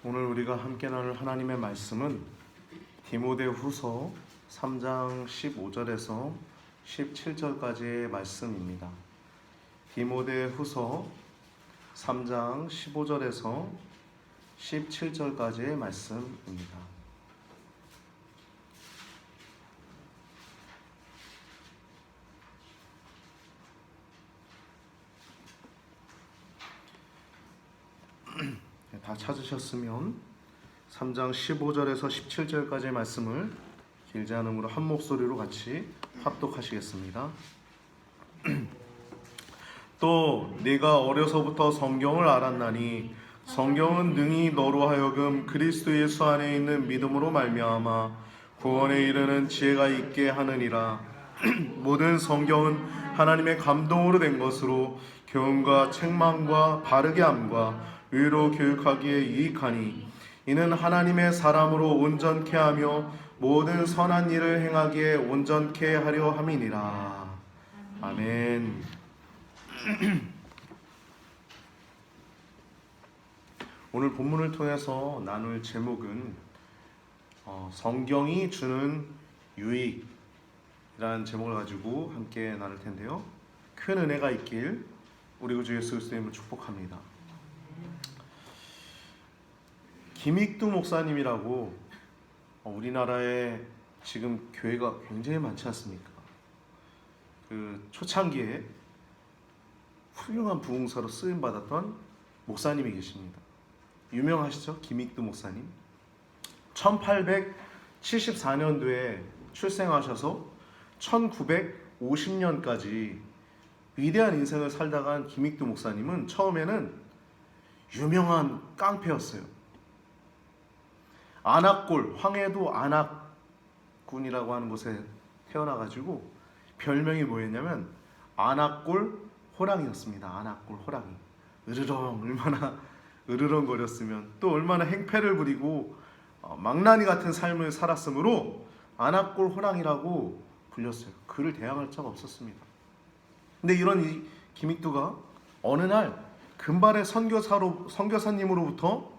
오늘 우리가 함께 나눌 하나님의 말씀은 디모데후서 3장 15절에서 17절까지의 말씀입니다. 디모데후서 3장 15절에서 17절까지의 말씀입니다. 다 찾으셨으면 3장 15절에서 17절까지의 말씀을 길지 않음으로 한 목소리로 같이 합독하시겠습니다. 또 네가 어려서부터 성경을 알았나니 성경은 능히 너로 하여금 그리스도 예수 안에 있는 믿음으로 말미암아 구원에 이르는 지혜가 있게 하느니라. 모든 성경은 하나님의 감동으로 된 것으로 교훈과 책망과 바르게 함과 의로 교육하기에 유익하니 이는 하나님의 사람으로 온전케 하며 모든 선한 일을 행하기에 온전케 하려 함이니라. 아멘. 오늘 본문을 통해서 나눌 제목은 성경이 주는 유익이라는 제목을 가지고 함께 나눌 텐데요. 큰 은혜가 있길 우리 구주 예수 그리스도님을 축복합니다. 김익두 목사님이라고 우리나라에 지금 교회가 굉장히 많지 않습니까? 그 초창기에 훌륭한 부흥사로 쓰임받았던 목사님이 계십니다. 유명하시죠? 김익두 목사님. 1874년도에 출생하셔서 1950년까지 위대한 인생을 살다간 김익두 목사님은 처음에는 유명한 깡패였어요. 안악골, 황해도 안악군이라고 하는 곳에 태어나가지고 별명이 뭐였냐면 안악골 호랑이였습니다. 안악골 호랑이. 얼마나 으르렁거렸으면, 또 얼마나 행패를 부리고 망나니 같은 삶을 살았으므로 안악골 호랑이라고 불렸어요. 그를 대항할 자가 없었습니다. 근데 이런 이 김익두가 어느 날 금발의 선교사님으로부터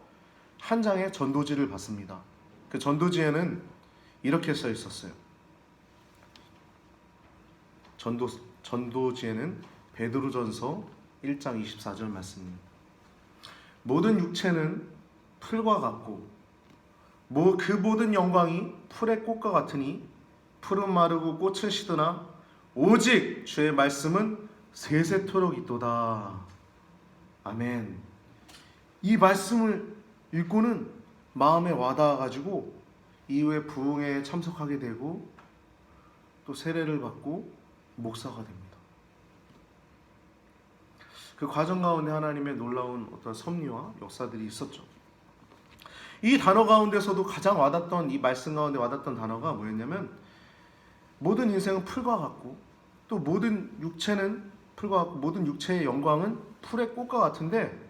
한 장의 전도지를 받습니다. 그 전도지에는 이렇게 써 있었어요. 전도지에는 베드로전서 1장 24절 말씀입니다. 모든 육체는 풀과 같고 그 모든 영광이 풀의 꽃과 같으니 풀은 마르고 꽃은 시드나 오직 주의 말씀은 세세토록 있도다. 아멘. 이 말씀을 읽고는 마음에 와닿아가지고 이후에 부흥회에 참석하게 되고 또 세례를 받고 목사가 됩니다. 그 과정 가운데 하나님의 놀라운 어떤 섭리와 역사들이 있었죠. 이 단어 가운데서도 가장 와닿던, 이 말씀 가운데 와닿던 단어가 뭐였냐면, 모든 인생은 풀과 같고 또 모든 육체는 풀과 같고 모든 육체의 영광은 풀의 꽃과 같은데,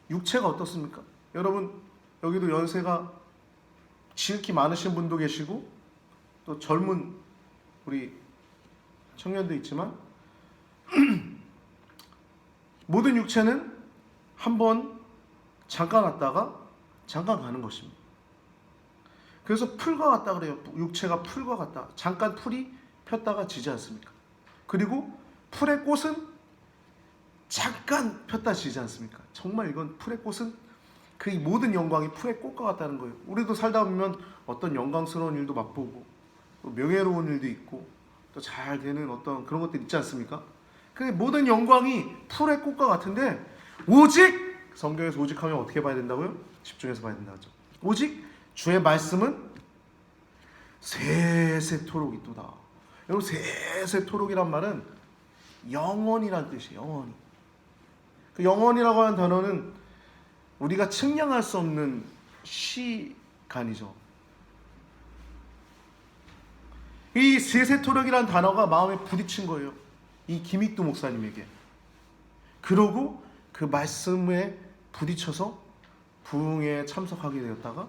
육체가 어떻습니까? 여러분, 여기도 연세가 지극히 많으신 분도 계시고 또 젊은 우리 청년도 있지만 모든 육체는 한번 잠깐 왔다가 잠깐 가는 것입니다. 그래서 풀과 같다 그래요. 육체가 풀과 같다. 잠깐 풀이 폈다가 지지 않습니까? 그리고 풀의 꽃은 잠깐 폈다 지지 않습니까? 정말 이건 풀의 꽃은 그 모든 영광이 풀의 꽃과 같다는 거예요. 우리도 살다 보면 어떤 영광스러운 일도 맛보고 또 명예로운 일도 있고 또 잘 되는 어떤 그런 것들 있지 않습니까? 그 모든 영광이 풀의 꽃과 같은데, 오직 성경에서 오직 하면 어떻게 봐야 된다고요? 집중해서 봐야 된다고 하죠. 오직 주의 말씀은 세세토록 있도다. 여러분, 세세토록이란 말은 영원이란 뜻이에요. 영원히. 그 영원이라고 하는 단어는 우리가 측량할 수 없는 시간이죠. 이 세세토록이라는 단어가 마음에 부딪힌 거예요. 이 김익두 목사님에게. 그러고 그 말씀에 부딪혀서 부흥에 참석하게 되었다가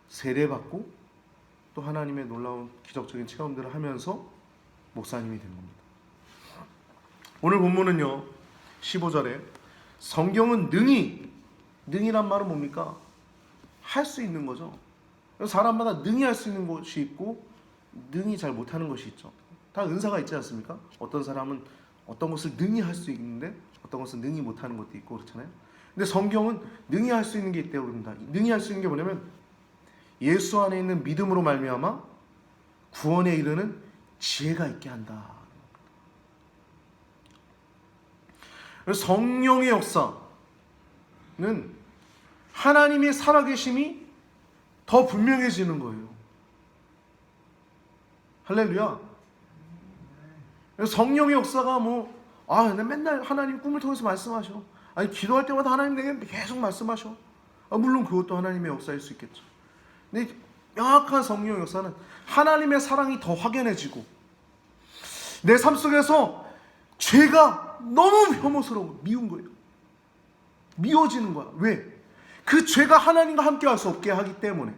세례받고 또 하나님의 놀라운 기적적인 체험들을 하면서 목사님이 된 겁니다. 오늘 본문은요, 15절에 성경은 능히란 말은 뭡니까? 할 수 있는 거죠. 사람마다 능히 할 수 있는 것이 있고 능히 잘 못하는 것이 있죠. 다 은사가 있지 않습니까? 어떤 사람은 어떤 것을 능히 할 수 있는데 어떤 것은 능히 못하는 것도 있고 그렇잖아요. 근데 성경은 능히 할 수 있는 게 있다고 그럽니다. 능히 할 수 있는 게 뭐냐면 예수 안에 있는 믿음으로 말미암아 구원에 이르는 지혜가 있게 한다. 성령의 역사는 하나님의 살아계심이 더 분명해지는 거예요. 할렐루야. 성령의 역사가 맨날 하나님 꿈을 통해서 말씀하셔. 아니 기도할 때마다 하나님 내게 계속 말씀하셔. 물론 그것도 하나님의 역사일 수 있겠죠. 근데 명확한 성령의 역사는 하나님의 사랑이 더 확연해지고 내 삶 속에서 죄가 너무 혐오스러워 미운 거예요. 미워지는 거야. 왜? 그 죄가 하나님과 함께 할 수 없게 하기 때문에.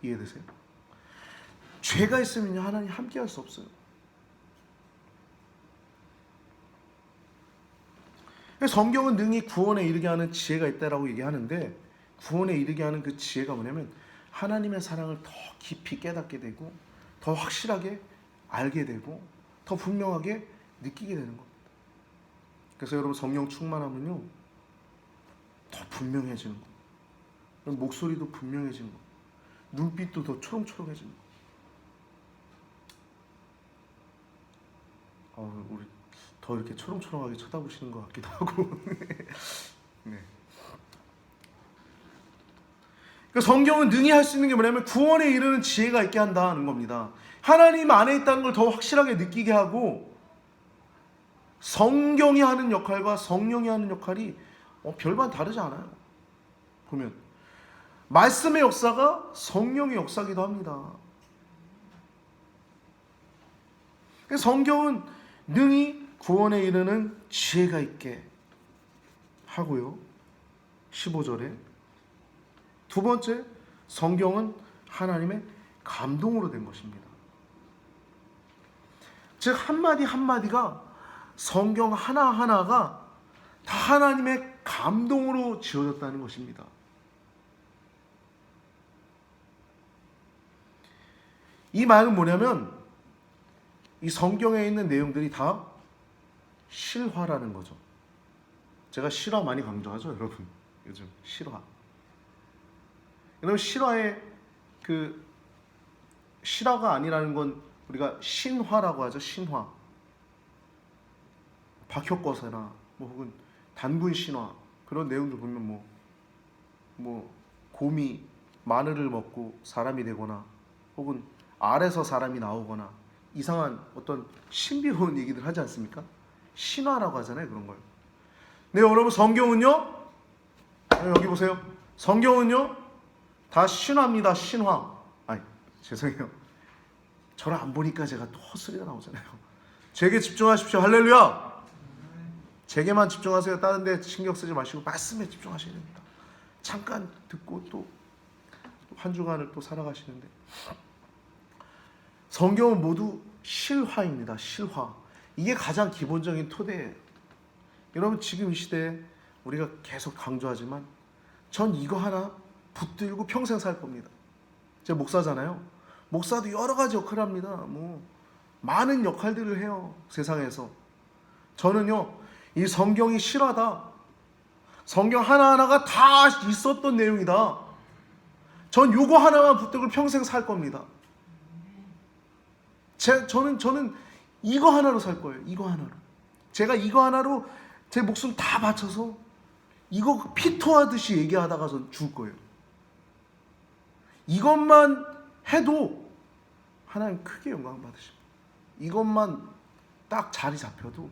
이해되세요? 죄가 있으면 하나님 함께 할 수 없어요. 성경은 능히 구원에 이르게 하는 지혜가 있다라고 얘기하는데 구원에 이르게 하는 그 지혜가 뭐냐면 하나님의 사랑을 더 깊이 깨닫게 되고 더 확실하게 알게 되고 더 분명하게 느끼게 되는 겁니다. 그래서 여러분 성령 충만하면요 더 분명해지는 거예요. 목소리도 분명해지는 거예요. 눈빛도 더 초롱초롱해지는 거예요. 우리 더 이렇게 초롱초롱하게 쳐다보시는 것 같기도 하고. 네. 그러니까 성경은 능히 할 수 있는 게 뭐냐면 구원에 이르는 지혜가 있게 한다는 겁니다. 하나님 안에 있다는 걸 더 확실하게 느끼게 하고 성경이 하는 역할과 성령이 하는 역할이 별반 다르지 않아요. 보면 말씀의 역사가 성령의 역사기도 합니다. 성경은 능히 구원에 이르는 지혜가 있게 하고요. 15절에 두 번째, 성경은 하나님의 감동으로 된 것입니다. 즉 한마디 한마디가 성경 하나하나가 다 하나님의 감동으로 지어졌다는 것입니다. 이 말은 뭐냐면 이 성경에 있는 내용들이 다 실화라는 거죠. 제가 실화 많이 강조하죠, 여러분. 요즘 실화. 여러분 실화의 실화가 아니라는 건 우리가 신화라고 하죠. 신화. 박효거사나 혹은 단군 신화 그런 내용들 보면 곰이 마늘을 먹고 사람이 되거나 혹은 알에서 사람이 나오거나 이상한 어떤 신비로운 얘기들 하지 않습니까? 신화라고 하잖아요, 그런 걸. 네, 여러분 성경은요. 여기 보세요. 성경은요. 다 신화입니다. 신화. 아니, 죄송해요. 저를 안 보니까 제가 또 헛소리가 나오잖아요. 제게 집중하십시오. 할렐루야. 제게만 집중하세요. 다른 데 신경 쓰지 마시고 말씀에 집중하셔야 됩니다. 잠깐 듣고 또 한 주간을 또 살아가시는데 성경은 모두 실화입니다. 실화. 이게 가장 기본적인 토대예요. 여러분 지금 이 시대에 우리가 계속 강조하지만 전 이거 하나 붙들고 평생 살 겁니다. 제가 목사잖아요. 목사도 여러 가지 역할을 합니다. 많은 역할들을 해요. 세상에서. 저는요. 이 성경이 실화다. 성경 하나하나가 다 있었던 내용이다. 전 요거 하나만 붙들고 평생 살 겁니다. 저는 이거 하나로 살 거예요. 이거 하나로. 제가 이거 하나로 제 목숨 다 바쳐서 이거 피토하듯이 얘기하다가 전 죽을 거예요. 이것만 해도 하나님 크게 영광 받으십니다. 이것만 딱 자리 잡혀도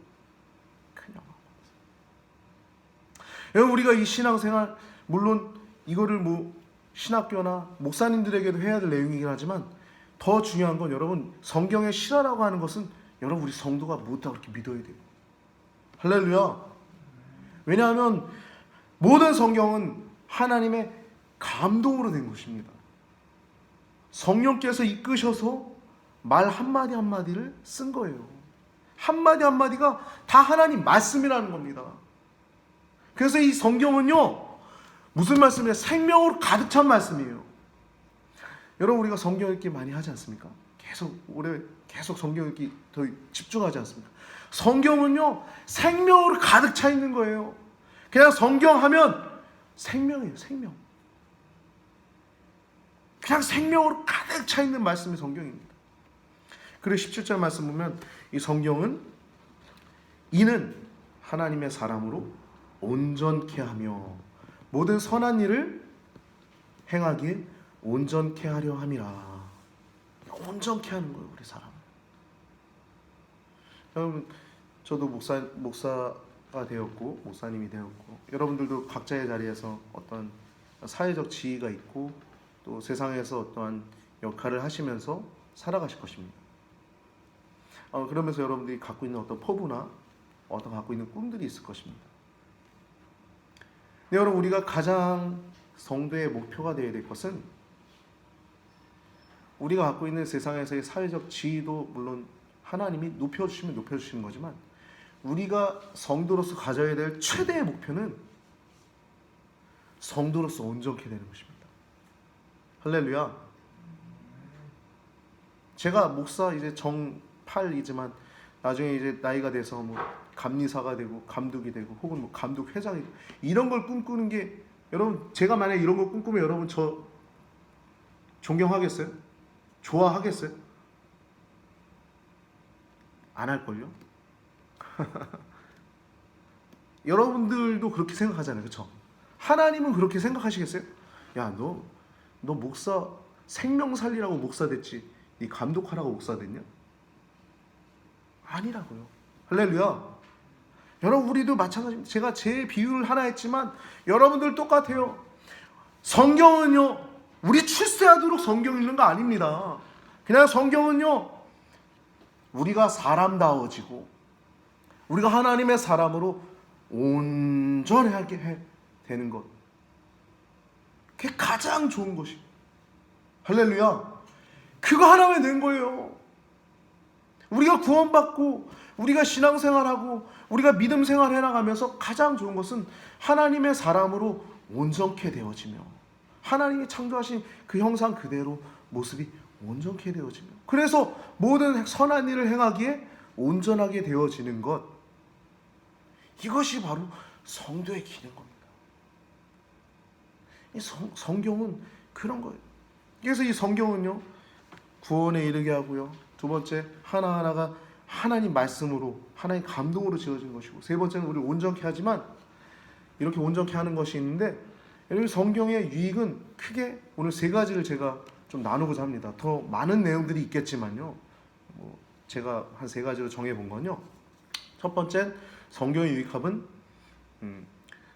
큰 영광 받으십니다. 여러분 우리가 이 신앙생활 물론 이거를 신학교나 목사님들에게도 해야 될 내용이긴 하지만 더 중요한 건 여러분 성경의 실화라고 하는 것은 여러분 우리 성도가 못다 그렇게 믿어야 돼요. 할렐루야. 왜냐하면 모든 성경은 하나님의 감동으로 된 것입니다. 성령께서 이끄셔서 말 한마디 한마디를 쓴 거예요. 한마디 한마디가 다 하나님 말씀이라는 겁니다. 그래서 이 성경은요 무슨 말씀이에요? 생명으로 가득 찬 말씀이에요. 여러분, 우리가 성경 읽기 많이 하지 않습니까? 계속 성경 읽기 더 집중하지 않습니까? 성경은요, 생명으로 가득 차 있는 거예요. 그냥 성경 하면 생명이에요, 생명. 그냥 생명으로 가득 차 있는 말씀이 성경입니다. 그리고 17절 말씀 보면 이 성경은 이는 하나님의 사람으로 온전케 하며 모든 선한 일을 행하기에 온전케 하려 함이라. 온전케 하는 거예요, 우리 사람. 여러분, 저도 목사가 되었고 목사님이 되었고, 여러분들도 각자의 자리에서 어떤 사회적 지위가 있고 또 세상에서 어떠한 역할을 하시면서 살아가실 것입니다. 그러면서 여러분들이 갖고 있는 어떤 포부나 갖고 있는 꿈들이 있을 것입니다. 근데 여러분, 우리가 가장 성도의 목표가 되어야 될 것은, 우리가 갖고 있는 세상에서의 사회적 지위도 물론 하나님이 높여주시면 높여주시는 거지만, 우리가 성도로서 가져야 될 최대의 목표는 성도로서 온전케 되는 것입니다. 할렐루야. 제가 목사 이제 정팔이지만 나중에 이제 나이가 돼서 뭐 감리사가 되고 감독이 되고 혹은 뭐 감독 회장이 되고 이런 걸 꿈꾸는 게, 여러분, 제가 만약에 이런 걸 꿈꾸면 여러분 저 존경하겠어요? 좋아하겠어요? 안 할걸요? 여러분들도 그렇게 생각하잖아요, 그렇죠? 하나님은 그렇게 생각하시겠어요? 야, 너 목사 생명 살리라고 목사 됐지, 네 감독하라고 목사 됐냐? 아니라고요. 할렐루야. 여러분, 우리도 마찬가지입니다. 제가 제 비유를 하나 했지만 여러분들 똑같아요. 성경은요, 우리 출세하도록 성경 읽는 거 아닙니다. 그냥 성경은요, 우리가 사람다워지고 우리가 하나님의 사람으로 온전하게 되는 것, 그게 가장 좋은 것이에요. 할렐루야. 그거 하나만 낸 거예요. 우리가 구원받고 우리가 신앙생활하고 우리가 믿음 생활 해나가면서 가장 좋은 것은 하나님의 사람으로 온전케 되어지며 하나님이 창조하신 그 형상 그대로 모습이 온전케 되어지며, 그래서 모든 선한 일을 행하기에 온전하게 되어지는 것, 이것이 바로 성도의 기는 겁니다. 이 성경은 그런 거예요. 그래서 이 성경은요, 구원에 이르게 하고요, 두 번째, 하나하나가 하나님 말씀으로, 하나님 감동으로 지어진 것이고, 세 번째는 우리를 온전케 하지만, 이렇게 온전케 하는 것이 있는데, 여러분, 성경의 유익은 크게 오늘 세 가지를 제가 좀 나누고자 합니다. 더 많은 내용들이 있겠지만요, 제가 한 세 가지로 정해본 건요, 첫 번째, 성경의 유익함은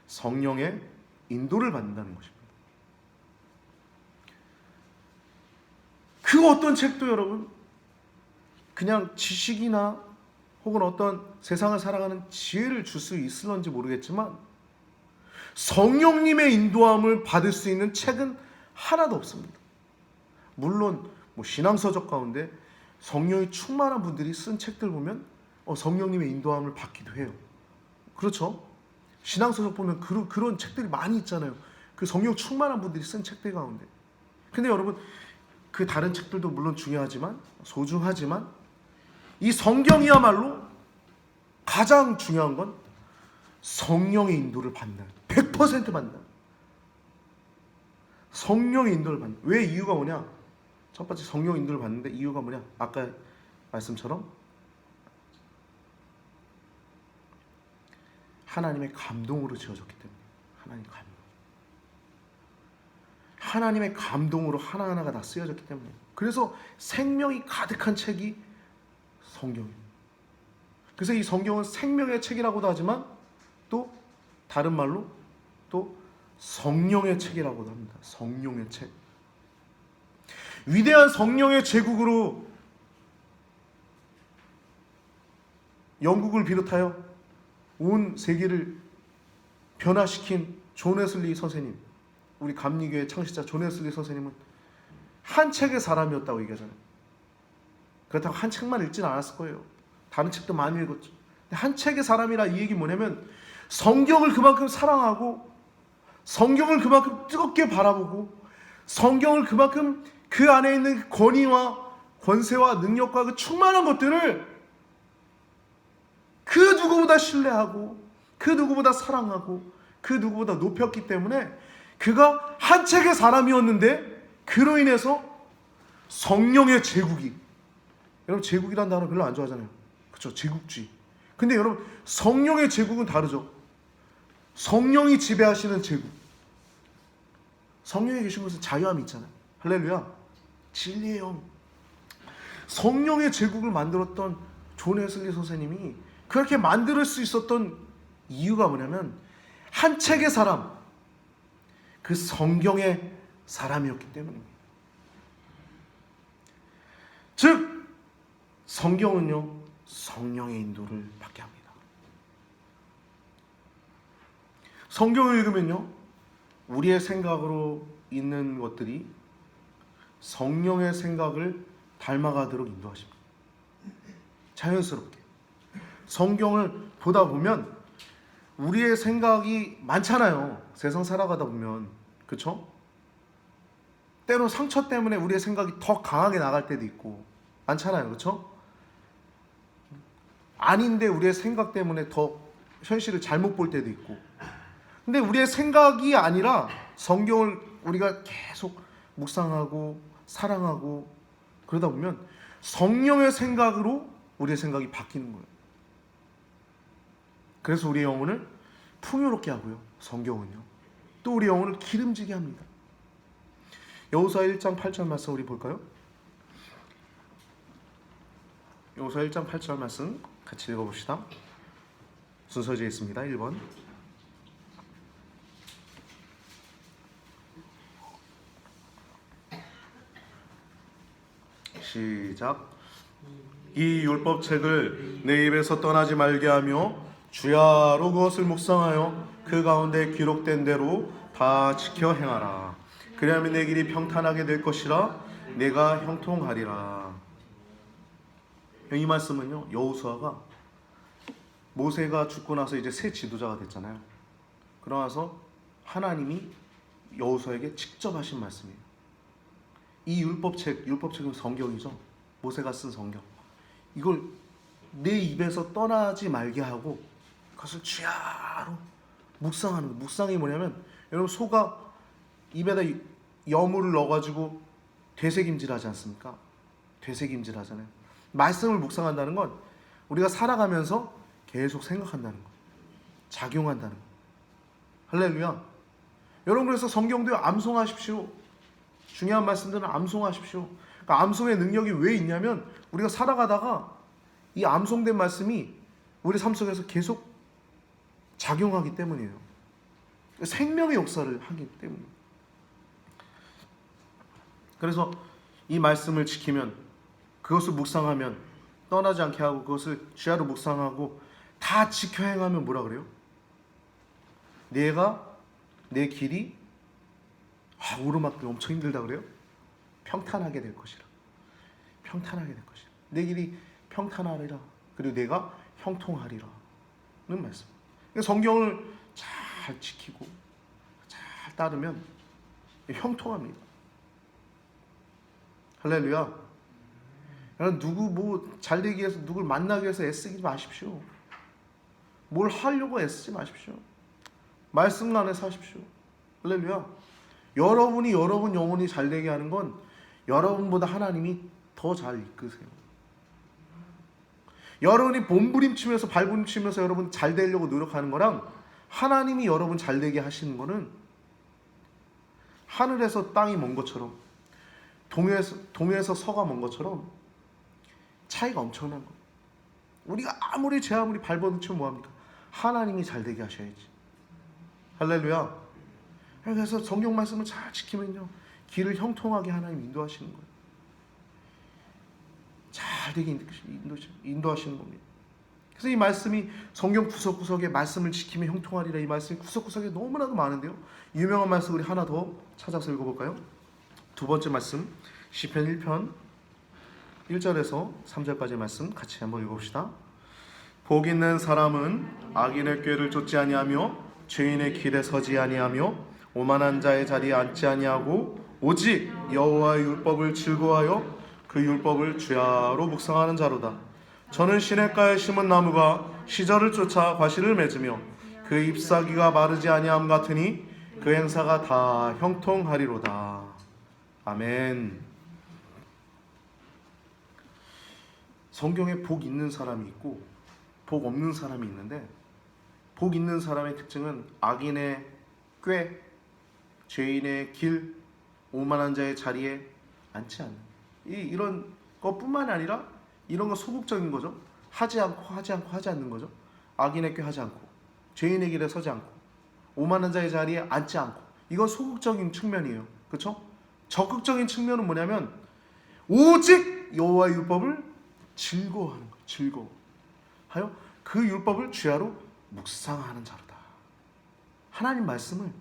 성령의 인도를 받는다는 것입니다. 그 어떤 책도 여러분, 그냥 지식이나 혹은 어떤 세상을 살아가는 지혜를 줄 수 있을런지 모르겠지만, 성령님의 인도함을 받을 수 있는 책은 하나도 없습니다. 물론 신앙서적 가운데 성령이 충만한 분들이 쓴 책들 보면 성령님의 인도함을 받기도 해요. 그렇죠? 신앙서적 보면 그런 책들이 많이 있잖아요. 그 성령 충만한 분들이 쓴 책들 가운데. 근데 여러분, 그 다른 책들도 물론 중요하지만, 소중하지만, 이 성경이야말로 가장 중요한 건 성령의 인도를 받는, 100% 받는, 성령의 인도를 받는. 왜? 이유가 뭐냐? 첫 번째, 성령 인도를 받는데 이유가 뭐냐? 아까 말씀처럼 하나님의 감동으로 지어졌기 때문에. 하나님의 감동으로 하나하나가 다 쓰여졌기 때문에. 그래서 생명이 가득한 책이 성경입니다. 그래서 이 성경은 생명의 책이라고도 하지만, 또 다른 말로 또 성령의 책이라고도 합니다. 성령의 책. 위대한 성령의 제국으로 영국을 비롯하여 온 세계를 변화시킨 존 웨슬리 선생님, 우리 감리교회 창시자 존 웨슬리 선생님은 한 책의 사람이었다고 얘기하잖아요. 그렇다고 한 책만 읽지는 않았을 거예요. 다른 책도 많이 읽었죠. 한 책의 사람이라 이 얘기 뭐냐면, 성경을 그만큼 사랑하고 성경을 그만큼 뜨겁게 바라보고 성경을 그만큼 그 안에 있는 권위와 권세와 능력과 그 충만한 것들을 그 누구보다 신뢰하고 그 누구보다 사랑하고 그 누구보다 높였기 때문에 그가 한 책의 사람이었는데 그로 인해서 성령의 제국이, 여러분 제국이라는 단어 별로 안 좋아하잖아요. 그렇죠? 제국주의. 근데 여러분 성령의 제국은 다르죠. 성령이 지배하시는 제국. 성령에 계신 것은 자유함이 있잖아요. 할렐루야. 진리의 영. 성령의 제국을 만들었던 존 웨슬리 선생님이 그렇게 만들 수 있었던 이유가 뭐냐면 한 책의 사람, 그 성경의 사람이었기 때문입니다. 즉 성경은요 성령의 인도를 받게 합니다. 성경을 읽으면요 우리의 생각으로 있는 것들이 성령의 생각을 닮아가도록 인도하십니다. 자연스럽게 성경을 보다 보면 우리의 생각이 많잖아요. 세상 살아가다 보면. 그렇죠? 때로 상처 때문에 우리의 생각이 더 강하게 나갈 때도 있고 많잖아요. 그렇죠? 아닌데 우리의 생각 때문에 더 현실을 잘못 볼 때도 있고. 근데 우리의 생각이 아니라 성경을 우리가 계속 묵상하고 사랑하고 그러다 보면 성령의 생각으로 우리의 생각이 바뀌는 거예요. 그래서 우리의 영혼을 풍요롭게 하고요. 성경은요. 또 우리 영혼을 기름지게 합니다. 여호수아 1장 8절 말씀 우리 볼까요? 여호수아 1장 8절 말씀 같이 읽어봅시다. 순서지에 있습니다. 1번. 시작. 이 율법책을 내 입에서 떠나지 말게 하며 주야로 그것을 묵상하여 그 가운데 기록된 대로 다 지켜 행하라. 그리하면 내 길이 평탄하게 될 것이라 내가 형통하리라. 이 말씀은요 여호수아가 모세가 죽고 나서 이제 새 지도자가 됐잖아요. 그러나서 하나님이 여호수아에게 직접 하신 말씀이에요. 이 율법책은 성경이죠. 모세가 쓴 성경. 이걸 내 입에서 떠나지 말게 하고 그것을 주야로 묵상하는 거예요. 묵상이 뭐냐면 여러분 소가 입에다 여물을 넣어가지고 되새김질 하지 않습니까? 되새김질 하잖아요. 말씀을 묵상한다는 건 우리가 살아가면서 계속 생각한다는 거, 작용한다는 거. 할렐루야. 여러분 그래서 성경도요 암송하십시오. 중요한 말씀들은 암송하십시오. 그러니까 암송의 능력이 왜 있냐면 우리가 살아가다가 이 암송된 말씀이 우리 삶 속에서 계속 작용하기 때문이에요. 생명의 역사를 하기 때문이에요. 그래서 이 말씀을 지키면 그것을 묵상하면 떠나지 않게 하고 그것을 주야로 묵상하고 다 지켜 행하면 뭐라 그래요? 내 길이 오르막길 엄청 힘들다 그래요? 평탄하게 될 것이라. 평탄하게 될 것이라. 내 길이 평탄하리라. 그리고 내가 형통하리라. 는 말씀. 성경을 잘 지키고 잘 따르면 형통합니다. 할렐루야. 누구 잘되기 위해서 누굴 만나기 위해서 애쓰지 마십시오. 뭘 하려고 애쓰지 마십시오. 말씀 안에 사십시오. 할렐루야. 여러분이 여러분 영혼이 잘되게 하는 건 여러분보다 하나님이 더 잘 이끄세요. 여러분이 몸부림치면서 발부림치면서 여러분 잘되려고 노력하는 거랑 하나님이 여러분 잘되게 하시는 거는 하늘에서 땅이 먼 것처럼 동해에서 서가 먼 것처럼 차이가 엄청난 거예요. 우리가 아무리 발버둥치면 뭐합니까? 하나님이 잘되게 하셔야지. 할렐루야. 그래서 성경 말씀을 잘 지키면요 길을 형통하게 하나님 인도하시는 거예요. 잘되게 인도하시는 겁니다. 그래서 이 말씀이 성경 구석구석에 말씀을 지키면 형통하리라, 이 말씀이 구석구석에 너무나도 많은데요, 유명한 말씀 우리 하나 더 찾아서 읽어볼까요? 두 번째 말씀 시편 1편 1절에서 3절까지 말씀 같이 한번 읽어봅시다. 복 있는 사람은 악인의 꾀를 쫓지 아니하며 죄인의 길에 서지 아니하며 오만한 자의 자리에 앉지 아니하고 오직 여호와의 율법을 즐거워하여 그 율법을 주야로 묵상하는 자로다. 저는 시냇가에 심은 나무가 시절을 쫓아 과실을 맺으며 그 잎사귀가 마르지 아니함 같으니 그 행사가 다 형통하리로다. 아멘. 성경에 복 있는 사람이 있고 복 없는 사람이 있는데, 복 있는 사람의 특징은 악인의 꾀, 죄인의 길, 오만한 자의 자리에 앉지 않는, 이런 것뿐만 아니라 이런 거 소극적인 거죠. 하지 않는 거죠. 악인의 꾀 하지 않고, 죄인의 길에 서지 않고, 오만한 자의 자리에 앉지 않고, 이건 소극적인 측면이에요. 그렇죠? 적극적인 측면은 뭐냐면 오직 여호와의 율법을 즐거워하는 거예요. 즐거워하여 그 율법을 주야로 묵상하는 자로다. 하나님 말씀을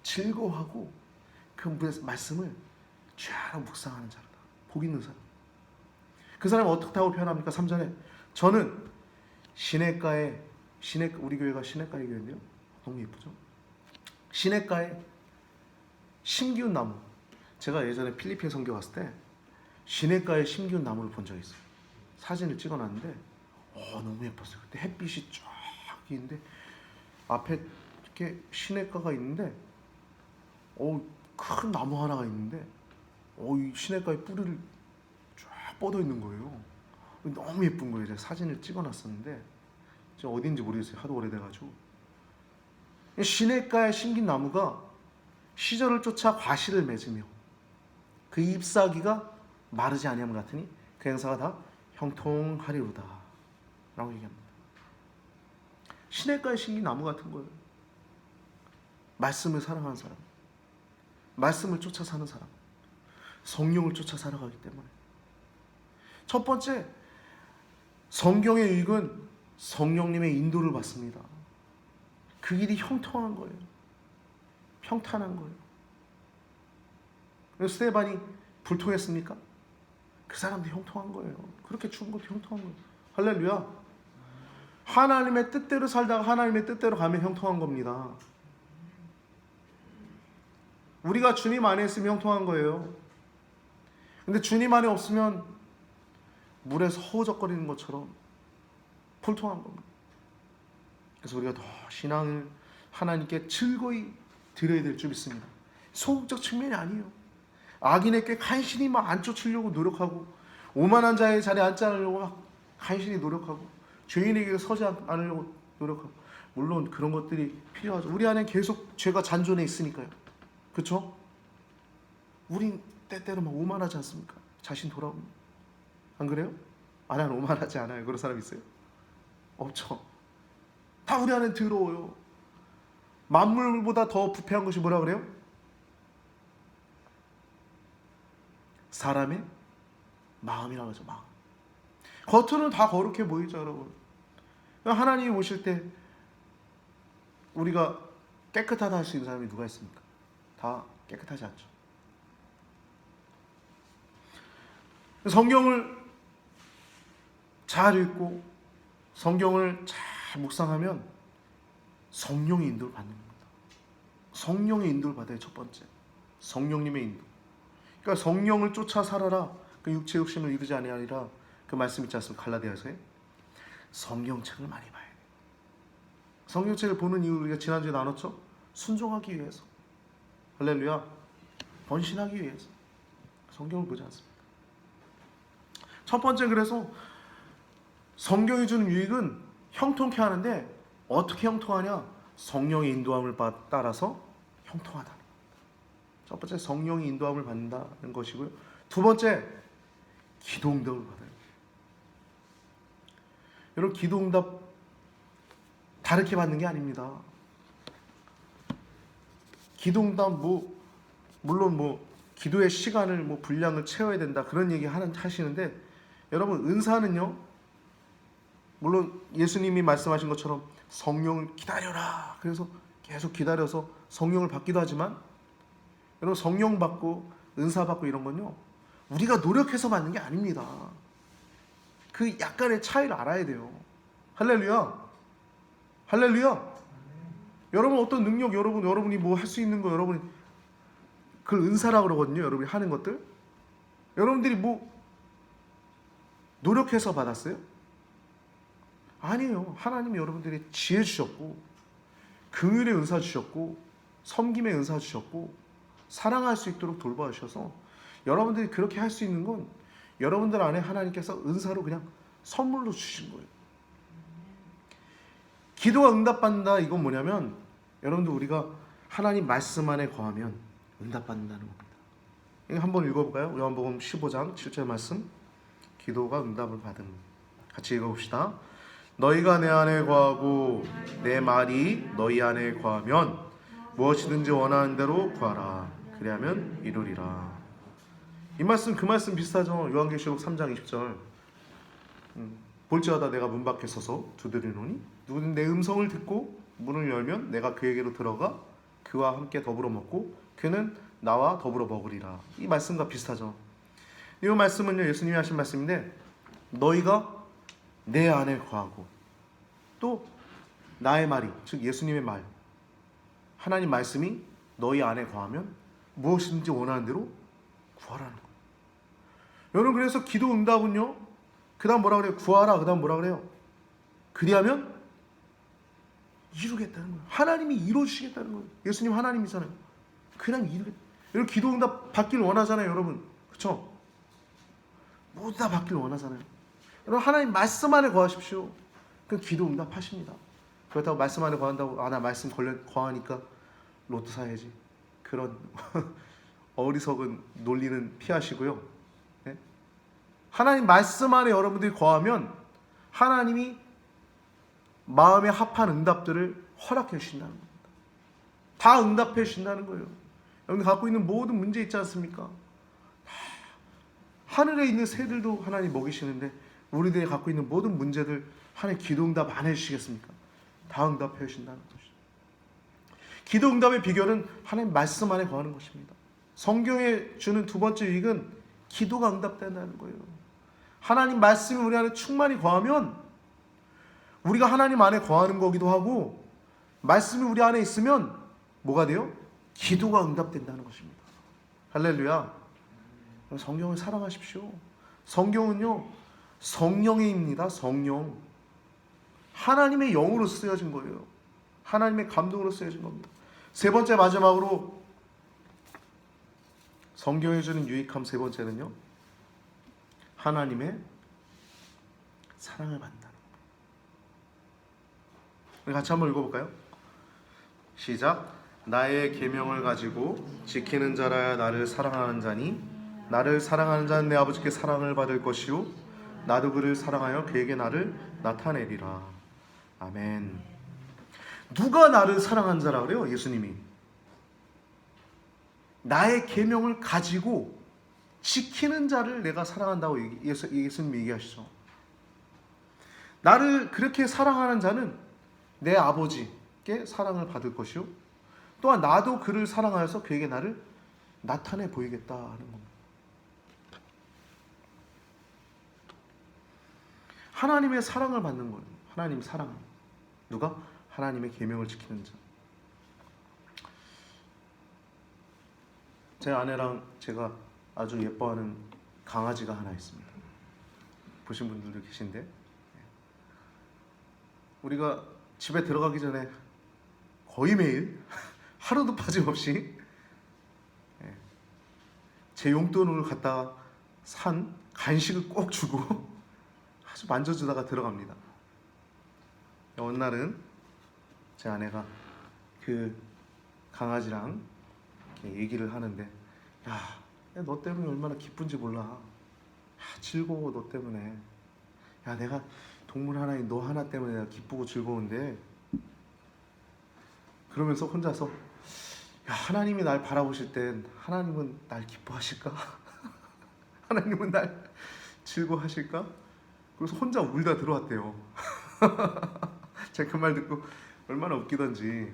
즐거워하고 그 말씀을 주야로 묵상하는 자로다. 복 있는 사람. 그 사람은 어떻다고 표현합니까? 3절에 저는 시냇가에, 우리 교회가 시냇가의 교회인데요, 너무 예쁘죠? 시냇가에 심기운 나무, 제가 예전에 필리핀 선교 갔을 때 시냇가에 심기운 나무를 본 적이 있어요. 사진을 찍어놨는데 너무 예뻤어요. 그때 햇빛이 쫙 있는데 앞에 이렇게 시냇가가 있는데 큰 나무 하나가 있는데 이 시냇가에 뿌리를 쫙 뻗어 있는 거예요. 너무 예쁜 거예요. 제가 사진을 찍어놨었는데 지금 어딘지 모르겠어요. 하도 오래돼가지고. 시냇가에 심긴 나무가 시절을 쫓아 과실을 맺으며 그 잎사귀가 마르지 아니함 같으니 그 행사가 다 형통하리로다 라고 얘기합니다. 시냇가에 심긴 나무 같은 거예요. 말씀을 사랑하는 사람, 말씀을 쫓아 사는 사람, 성령을 쫓아 살아가기 때문에. 첫 번째, 성경의 유익은 성령님의 인도를 받습니다. 그 길이 형통한 거예요. 평탄한 거예요. 그래서 스데반이 불통했습니까? 그 사람도 형통한 거예요. 그렇게 죽은 것도 형통한 거예요. 할렐루야. 하나님의 뜻대로 살다가 하나님의 뜻대로 가면 형통한 겁니다. 우리가 주님 안에 있으면 형통한 거예요. 근데 주님 안에 없으면 물에서 허우적거리는 것처럼 불통한 겁니다. 그래서 우리가 더 신앙을 하나님께 즐거이 드려야 될 줄 믿습니다. 소극적 측면이 아니에요. 악인에게 간신히 막 안 쫓으려고 노력하고, 오만한 자의 자리에 앉지 않으려고 막 간신히 노력하고, 죄인에게 서지 않으려고 노력하고, 물론 그런 것들이 필요하죠. 우리 안에 계속 죄가 잔존해 있으니까요. 그렇죠? 우린 때때로 막 오만하지 않습니까? 자신 돌아옵니다. 안 그래요? 나는 오만하지 않아요. 그런 사람 있어요? 없죠. 다 우리 안에 들어오요. 만물보다 더 부패한 것이 뭐라 그래요? 사람의 마음이라고 하죠. 마음. 겉으로는 다 거룩해 보이죠, 여러분. 하나님이 보실 때 우리가 깨끗하다 할 수 있는 사람이 누가 있습니까? 다 깨끗하지 않죠. 성경을 잘 읽고 성경을 잘 묵상하면 성령의 인도를 받는 겁니다. 성령의 인도를 받아요. 첫 번째, 성령님의 인도. 그러니까 성령을 쫓아 살아라. 그 육체 욕심을 이루지 아니하리라. 그 말씀 있지 않습니까? 갈라디아서에. 성경책을 많이 봐야 돼요. 성경책을 보는 이유 우리가 지난주에 나눴죠? 순종하기 위해서. 할렐루야. 번신하기 위해서 성경을 보지 않습니까? 첫 번째, 그래서 성경이 주는 유익은 형통케 하는데 어떻게 형통하냐? 성령의 인도함을 따라서 형통하다. 첫 번째, 성령의 인도함을 받는다는 것이고요. 두 번째, 기도응답을 받아요. 여러분, 기도응답 다르게 받는 게 아닙니다. 기도응답 물론 기도의 시간을 분량을 채워야 된다 그런 얘기 하시는데, 여러분, 은사는요, 물론 예수님이 말씀하신 것처럼 성령을 기다려라. 그래서 계속 기다려서 성령을 받기도 하지만, 여러분, 성령 받고 은사 받고 이런 건요, 우리가 노력해서 받는 게 아닙니다. 그 약간의 차이를 알아야 돼요. 할렐루야. 할렐루야. 여러분 어떤 능력, 여러분이 뭐 할 수 있는 거, 여러분이 그걸 은사라고 그러거든요. 여러분이 하는 것들. 여러분들이 뭐 노력해서 받았어요? 아니에요. 하나님이 여러분들이 지혜 주셨고, 긍휼의 은사 주셨고, 섬김의 은사 주셨고, 사랑할 수 있도록 돌봐주셔서 여러분들이 그렇게 할 수 있는 건 여러분들 안에 하나님께서 은사로 그냥 선물로 주신 거예요. 기도가 응답받는다, 이건 뭐냐면 여러분들 우리가 하나님 말씀 안에 거하면 응답받는다는 겁니다. 이거 한번 읽어볼까요? 요한복음 15장 7절 말씀. 기도가 응답을 받음. 같이 읽어봅시다. 너희가 내 안에 거하고 내 말이 너희 안에 거하면 무엇이든지 원하는 대로 구하라. 그리하면 이루리라. 이 말씀 그 말씀 비슷하죠. 요한계시록 3장 20절. 볼지어다 내가 문 밖에 서서 두드리노니 누구든 내 음성을 듣고 문을 열면 내가 그에게로 들어가 그와 함께 더불어 먹고 그는 나와 더불어 먹으리라. 이 말씀과 비슷하죠. 이 말씀은요, 예수님이 하신 말씀인데, 너희가 내 안에 거하고 또 나의 말이, 즉 예수님의 말, 하나님 말씀이 너희 안에 거하면 무엇이든지 원하는 대로 구하라는 거예요. 여러분, 그래서 기도 응답은요, 그 다음 뭐라 그래요? 구하라. 그 다음 뭐라 그래요? 그리하면 이루겠다는 거예요. 하나님이 이루어주시겠다는 거예요. 예수님 하나님이잖아요. 그냥 이루겠다. 여러분, 기도 응답 받길 원하잖아요, 여러분. 그렇죠? 모두 다 받길 원하잖아요. 여러분, 하나님 말씀 안에 거하십시오. 그럼 기도 응답하십니다. 그렇다고 말씀 안에 거한다고, 나 말씀 거하니까 로또 사야지, 그런 어리석은 논리는 피하시고요. 네? 하나님 말씀 안에 여러분들이 거하면 하나님이 마음에 합한 응답들을 허락해 주신다는 겁니다. 다 응답해 주신다는 거예요. 여러분들 갖고 있는 모든 문제 있지 않습니까? 하늘에 있는 새들도 하나님 먹이시는데 우리들이 갖고 있는 모든 문제들 하나님 기도 응답 안 해주시겠습니까? 다 응답해 주신다는 것이죠. 기도 응답의 비결은 하나님 말씀 안에 거하는 것입니다. 성경에 주는 두 번째 유익은 기도가 응답된다는 거예요. 하나님 말씀이 우리 안에 충만히 거하면 우리가 하나님 안에 거하는 거기도 하고, 말씀이 우리 안에 있으면 뭐가 돼요? 기도가 응답된다는 것입니다. 할렐루야. 성경을 사랑하십시오. 성경은요, 성령입니다. 성령. 하나님의 영으로 쓰여진 거예요. 하나님의 감동으로 쓰여진 겁니다. 세 번째, 마지막으로 성경에 주는 유익함 세 번째는요, 하나님의 사랑을 받는다는 겁니다. 우리 같이 한번 읽어볼까요? 시작. 나의 계명을 가지고 지키는 자라야 나를 사랑하는 자니 나를 사랑하는 자는 내 아버지께 사랑을 받을 것이요 나도 그를 사랑하여 그에게 나를 나타내리라. 아멘. 누가 나를 사랑한 자라 그래요? 예수님이. 나의 계명을 가지고 지키는 자를 내가 사랑한다고 예수님이 얘기하시죠. 나를 그렇게 사랑하는 자는 내 아버지께 사랑을 받을 것이요 또한 나도 그를 사랑하여서 그에게 나를 나타내 보이겠다 하는 겁니다. 하나님의 사랑을 받는 거예요. 하나님 사랑. 누가? 하나님의 계명을 지키는 자. 제 아내랑 제가 아주 예뻐하는 강아지가 하나 있습니다. 보신 분들도 계신데, 우리가 집에 들어가기 전에 거의 매일 하루도 빠짐없이 제 용돈을 갖다가 산 간식을 꼭 주고 아주 만져주다가 들어갑니다. 어느 날은 제 아내가 그 강아지랑 이렇게 얘기를 하는데, 야, 너 때문에 얼마나 기쁜지 몰라. 야, 즐거워, 너 때문에. 야, 내가 동물 하나인 너 하나 때문에 내가 기쁘고 즐거운데. 그러면서 혼자서, 야, 하나님이 날 바라보실 땐 하나님은 날 기뻐하실까? 하나님은 날 즐거워하실까? 그래서 혼자 울다 들어왔대요. 제가 그 말 듣고 얼마나 웃기던지.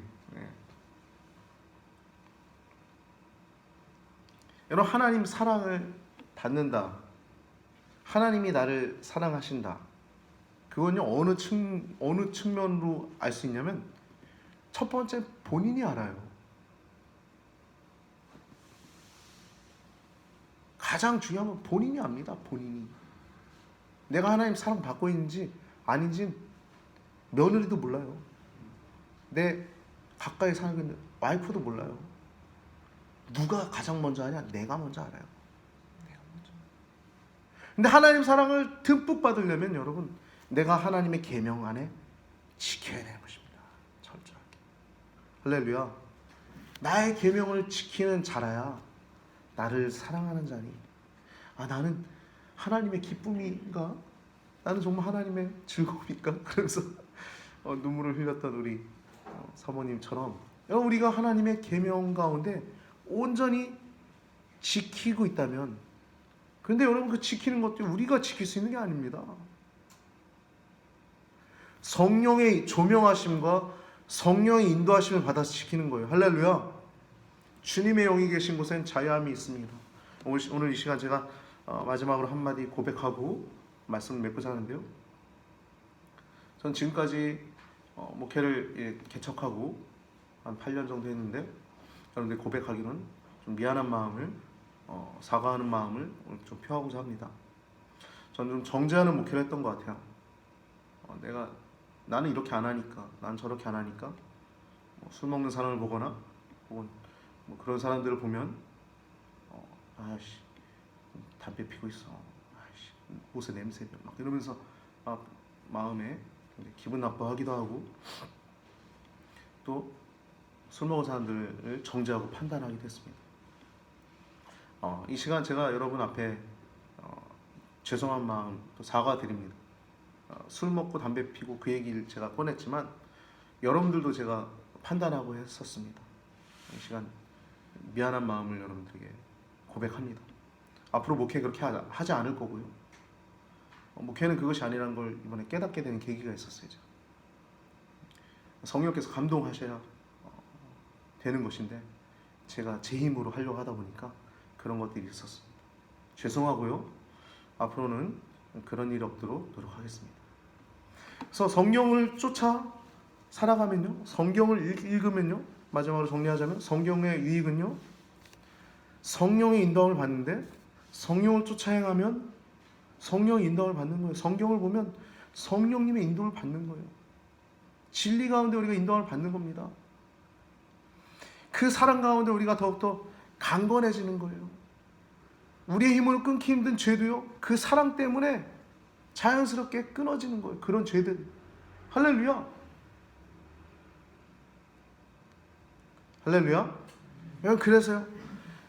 여러분, 하나님 사랑을 받는다, 하나님이 나를 사랑하신다, 그건요 어느 측면으로 알 수 있냐면 첫 번째 본인이 알아요. 가장 중요한 건 본인이 압니다. 본인이. 내가 하나님 사랑 받고 있는지 아닌지 며느리도 몰라요. 내 가까이 사는 와이프도 몰라요. 누가 가장 먼저 아냐? 내가 먼저 알아요. 내가 먼저. 근데 하나님 사랑을 듬뿍 받으려면 여러분, 내가 하나님의 계명 안에 지켜야 되는 것입니다. 철저하게. 할렐루야. 나의 계명을 지키는 자라야 나를 사랑하는 자니, 나는 하나님의 기쁨인가? 나는 정말 하나님의 즐거움인가? 그러면서 눈물을 흘렸던 우리 사모님처럼, 여러분, 우리가 하나님의 계명 가운데 온전히 지키고 있다면, 근데 여러분, 그 지키는 것도 우리가 지킬 수 있는 게 아닙니다. 성령의 조명하심과 성령의 인도하심을 받아서 지키는 거예요. 할렐루야. 주님의 영이 계신 곳엔 자유함이 있습니다. 오늘 이 시간 제가 마지막으로 한마디 고백하고 말씀을 맺고자 하는데요. 전 지금까지 목회를 개척하고 한 8년 정도 했는데, 여러분들 고백하기는 좀 미안한 마음을, 사과하는 마음을 좀 표하고자 합니다. 저는 좀 정죄하는 목회를 했던 것 같아요. 나는 이렇게 안 하니까, 난 저렇게 안 하니까, 술 먹는 사람을 보거나 혹은 그런 사람들을 보면 아이씨 담배 피고 있어, 아이씨 옷에 냄새 막 이러면서 마음에 기분 나빠하기도 하고, 또 술 먹은 사람들을 정죄하고 판단하기도 했습니다. 이 시간 제가 여러분 앞에 죄송한 마음 또 사과드립니다. 술 먹고 담배 피고 그 얘기를 제가 꺼냈지만 여러분들도 제가 판단하고 했었습니다. 이 시간 미안한 마음을 여러분들에게 고백합니다. 앞으로 목회 그렇게 하지 않을 거고요. 목회는 그것이 아니라는 걸 이번에 깨닫게 되는 계기가 있었어요. 성령께서 감동하셔야 되는 것인데, 제가 제 힘으로 하려고 하다 보니까 그런 것들이 있었습니다. 죄송하고요. 앞으로는 그런 일이 없도록 노력하겠습니다. 그래서 성경을 쫓아 살아가면요, 성경을 읽으면요, 마지막으로 정리하자면 성경의 유익은요, 성령의 인도함을 받는데, 성령을 쫓아 행하면 성령의 인도함을 받는 거예요. 성경을 보면 성령님의 인도를 받는 거예요. 진리 가운데 우리가 인도함을 받는 겁니다. 그 사랑 가운데 우리가 더욱더 강건해지는 거예요. 우리의 힘으로 끊기 힘든 죄도요, 그 사랑 때문에 자연스럽게 끊어지는 거예요. 그런 죄들. 할렐루야. 할렐루야. 그래서요,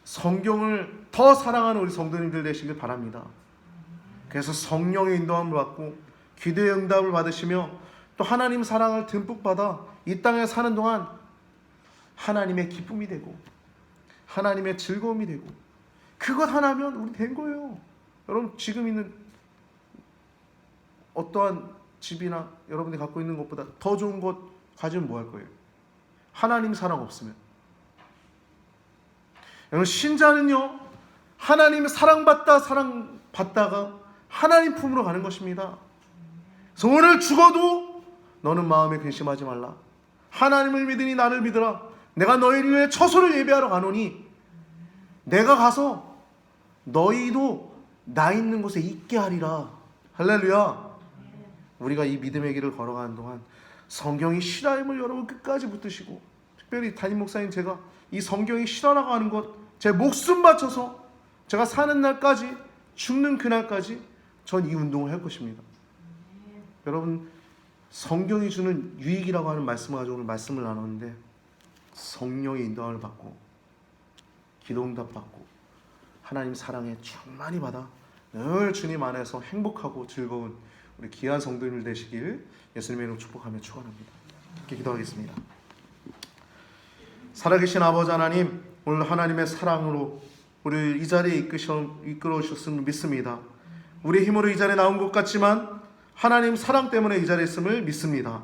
성경을 더 사랑하는 우리 성도님들 되시길 바랍니다. 그래서 성령의 인도함을 받고 기도의 응답을 받으시며 또 하나님 사랑을 듬뿍 받아 이 땅에 사는 동안 하나님의 기쁨이 되고 하나님의 즐거움이 되고, 그것 하나면 우리 된 거예요. 여러분, 지금 있는 어떠한 집이나 여러분들이 갖고 있는 것보다 더 좋은 것 가지면 뭐 할 거예요? 하나님 사랑 없으면. 여러분, 신자는요, 하나님의 사랑받다가 하나님 품으로 가는 것입니다. 그래서 오늘 죽어도 너는 마음에 근심하지 말라. 하나님을 믿으니 나를 믿으라. 내가 너희를 위해 처소를 예배하러 가노니 내가 가서 너희도 나 있는 곳에 있게 하리라. 할렐루야. 우리가 이 믿음의 길을 걸어가는 동안 성경이 실화임을 여러분 끝까지 붙드시고, 특별히 담임 목사님 제가 이 성경이 실화라고 하는 것 제 목숨 바쳐서 제가 사는 날까지, 죽는 그날까지 전 이 운동을 할 것입니다. 여러분, 성경이 주는 유익이라고 하는 말씀을 가지고 오늘 말씀을 나눴는데, 성령의 인도함을 받고 기도응답 받고 하나님 사랑에 충만히 받아 늘 주님 안에서 행복하고 즐거운 우리 귀한 성도님들 되시길 예수님의 이름으로 축복하며 축원합니다. 이렇게 기도하겠습니다. 살아계신 아버지 하나님, 오늘 하나님의 사랑으로 우리를 이 자리에 이끌어 오셨음을 믿습니다. 우리 힘으로 이 자리에 나온 것 같지만 하나님 사랑 때문에 이 자리에 있음을 믿습니다.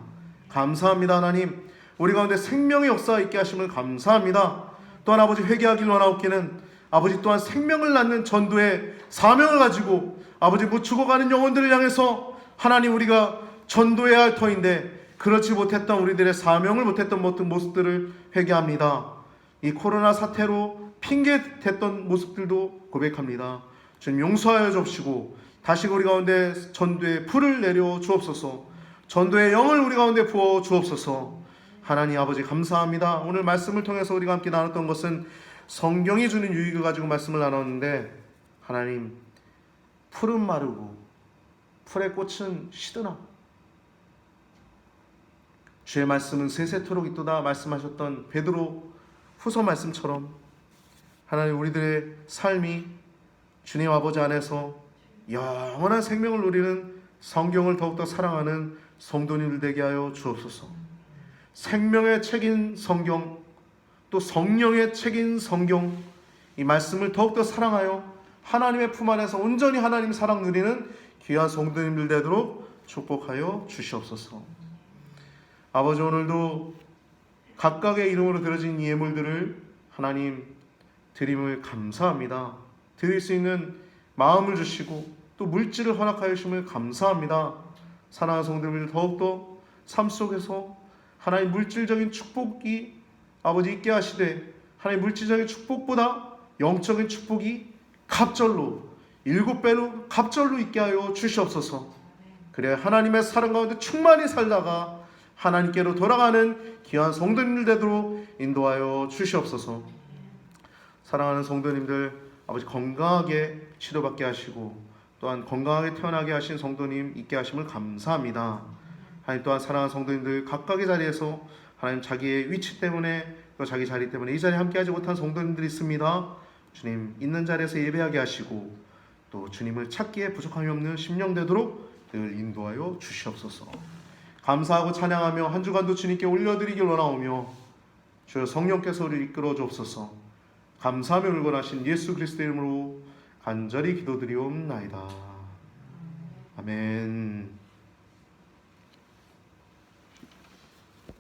감사합니다. 하나님, 우리 가운데 생명의 역사가 있게 하심을 감사합니다. 또한 아버지, 회개하길 원하옵기는 아버지 또한 생명을 낳는 전도의 사명을 가지고 아버지, 죽어가는 영혼들을 향해서 하나님 우리가 전도해야 할 터인데, 그렇지 못했던 우리들의 사명을 못했던 모든 모습들을 회개합니다. 이 코로나 사태로 핑계 댔던 모습들도 고백합니다. 주님 용서하여 주옵시고 다시 우리 가운데 전도의 불을 내려 주옵소서. 전도의 영을 우리 가운데 부어 주옵소서. 하나님 아버지 감사합니다. 오늘 말씀을 통해서 우리가 함께 나눴던 것은 성경이 주는 유익을 가지고 말씀을 나눴는데, 하나님 풀은 마르고 풀의 꽃은 시드나 주의 말씀은 세세토록 있도다 말씀하셨던 베드로 후서 말씀처럼 하나님 우리들의 삶이 주님 아버지 안에서 영원한 생명을 누리는 성경을 더욱더 사랑하는 성도님들 되게 하여 주옵소서. 생명의 책인 성경, 또 성령의 책인 성경, 이 말씀을 더욱더 사랑하여 하나님의 품 안에서 온전히 하나님 사랑 누리는 귀한 성도님들 되도록 축복하여 주시옵소서. 아버지, 오늘도 각각의 이름으로 드려진 이 예물들을 하나님 드림을 감사합니다. 드릴 수 있는 마음을 주시고 또 물질을 허락하여 주심을 감사합니다. 사랑하는 성도님들 더욱더 삶 속에서 하나님 물질적인 축복이 아버지 있게 하시되, 하나님 물질적인 축복보다 영적인 축복이 갑절로 7배로 갑절로 있게 하여 주시옵소서. 그래 하나님의 사랑 가운데 충만히 살다가 하나님께로 돌아가는 귀한 성도님들 되도록 인도하여 주시옵소서. 사랑하는 성도님들 아버지 건강하게 치료받게 하시고 또한 건강하게 태어나게 하신 성도님 있게 하심을 감사합니다. 하나님 또한 사랑하는 성도님들 각각의 자리에서 하나님 자기의 위치 때문에 또 자기 자리 때문에 이 자리에 함께하지 못한 성도님들이 있습니다. 주님 있는 자리에서 예배하게 하시고 또 주님을 찾기에 부족함이 없는 심령 되도록 늘 인도하여 주시옵소서. 감사하고 찬양하며 한 주간도 주님께 올려드리길 원하오며 주여 성령께서 우리를 이끌어 주옵소서. 감사하며 울건하신 예수 그리스도의 이름으로 간절히 기도드리옵나이다. 아멘.